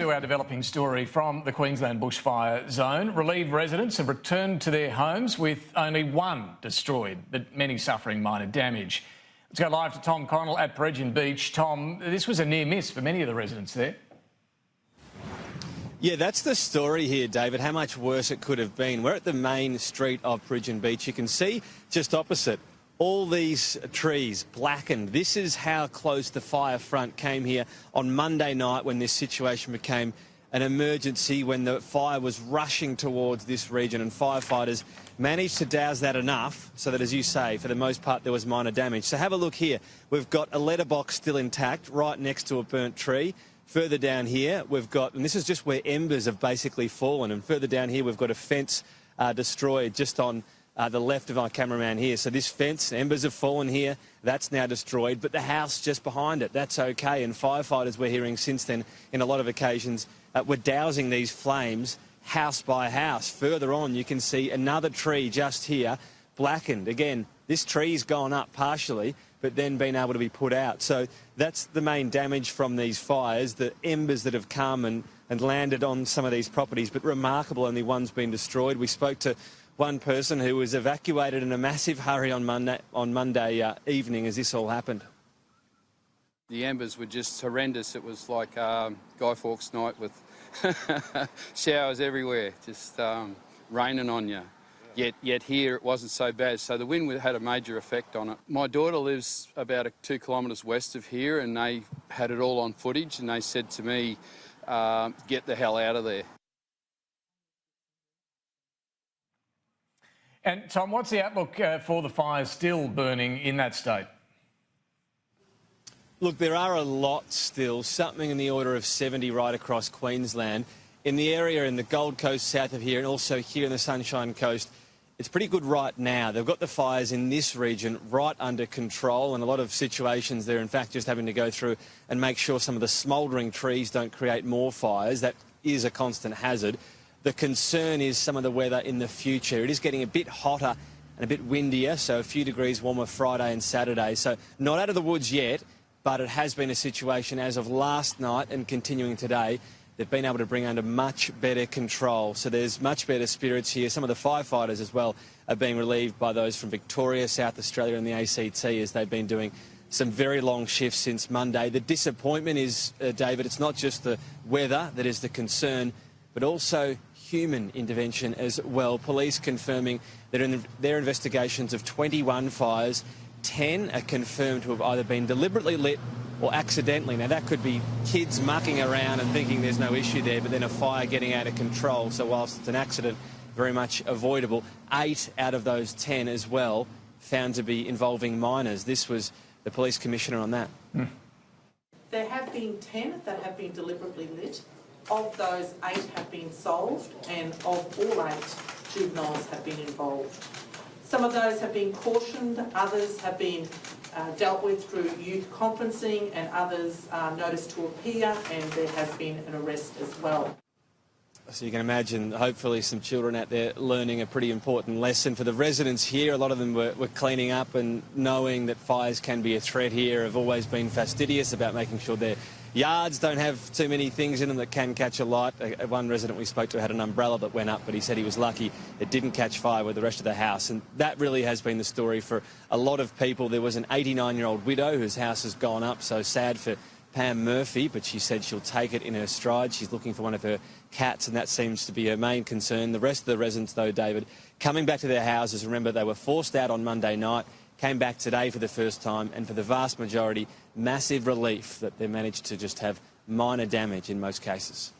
to our developing story from the Queensland bushfire zone. Relieved residents have returned to their homes with only one destroyed, but many suffering minor damage. Let's go live to Tom Connell at Peregian Beach. Tom, this was a near miss for many of the residents there. Yeah, that's the story here, David, how much worse it could have been. We're at the main street of Peregian Beach. You can see just opposite all these trees blackened. This is how close the fire front came here on Monday night when this situation became an emergency, when the fire was rushing towards this region, and firefighters managed to douse that enough so that, as you say, for the most part there was minor damage. So have a look here. We've got a letterbox still intact right next to a burnt tree. Further down here we've got, and this is just where embers have basically fallen, and further down here we've got a fence destroyed just on the left of our cameraman here. So this fence, embers have fallen here, that's now destroyed, but the house just behind it, that's okay. And firefighters, we're hearing since then, in a lot of occasions, were dousing these flames house by house. Further on, you can see another tree just here, blackened. Again, this tree's gone up partially, but then been able to be put out. So that's the main damage from these fires, the embers that have come and landed on some of these properties, but remarkable, only one's been destroyed. We spoke to one person who was evacuated in a massive hurry on Monday evening as this all happened. The embers were just horrendous. It was like Guy Fawkes night with showers everywhere, just raining on you. Yet here it wasn't so bad, so the wind had a major effect on it. My daughter lives about 2 kilometres west of here, and they had it all on footage, and they said to me, get the hell out of there. And Tom, what's the outlook for the fires still burning in that state? Look, there are a lot still, something in the order of 70 right across Queensland. In the area in the Gold Coast south of here, and also here in the Sunshine Coast, it's pretty good right now. They've got the fires in this region right under control, and a lot of situations they're in fact just having to go through and make sure some of the smouldering trees don't create more fires. That is a constant hazard. The concern is some of the weather in the future. It is getting a bit hotter and a bit windier, so a few degrees warmer Friday and Saturday. So not out of the woods yet, but it has been a situation as of last night and continuing today. They've been able to bring under much better control. So there's much better spirits here. Some of the firefighters as well are being relieved by those from Victoria, South Australia and the ACT, as they've been doing some very long shifts since Monday. The disappointment is, David, it's not just the weather that is the concern, but also human intervention as well. Police confirming that in their investigations of 21 fires, 10 are confirmed to have either been deliberately lit or accidentally. Now, that could be kids mucking around and thinking there's no issue there, but then a fire getting out of control. So whilst it's an accident, very much avoidable. 8 out of those 10 as well found to be involving minors. This was the police commissioner on that. There have been 10 that have been deliberately lit. Of those, 8 have been solved, and of all 8, juveniles have been involved. Some of those have been cautioned, others have been dealt with through youth conferencing, and others noticed to appear, and there has been an arrest as well. So you can imagine, hopefully, some children out there learning a pretty important lesson. For the residents here, a lot of them were cleaning up and knowing that fires can be a threat here, have always been fastidious about making sure their yards don't have too many things in them that can catch a light. One resident we spoke to had an umbrella that went up, but he said he was lucky it didn't catch fire with the rest of the house. And that really has been the story for a lot of people. There was an 89-year-old widow whose house has gone up, so sad for Pam Murphy, but she said she'll take it in her stride. She's looking for one of her cats, and that seems to be her main concern. The rest of the residents, though, David, coming back to their houses. Remember, they were forced out on Monday night, came back today for the first time, and for the vast majority, massive relief that they managed to just have minor damage in most cases.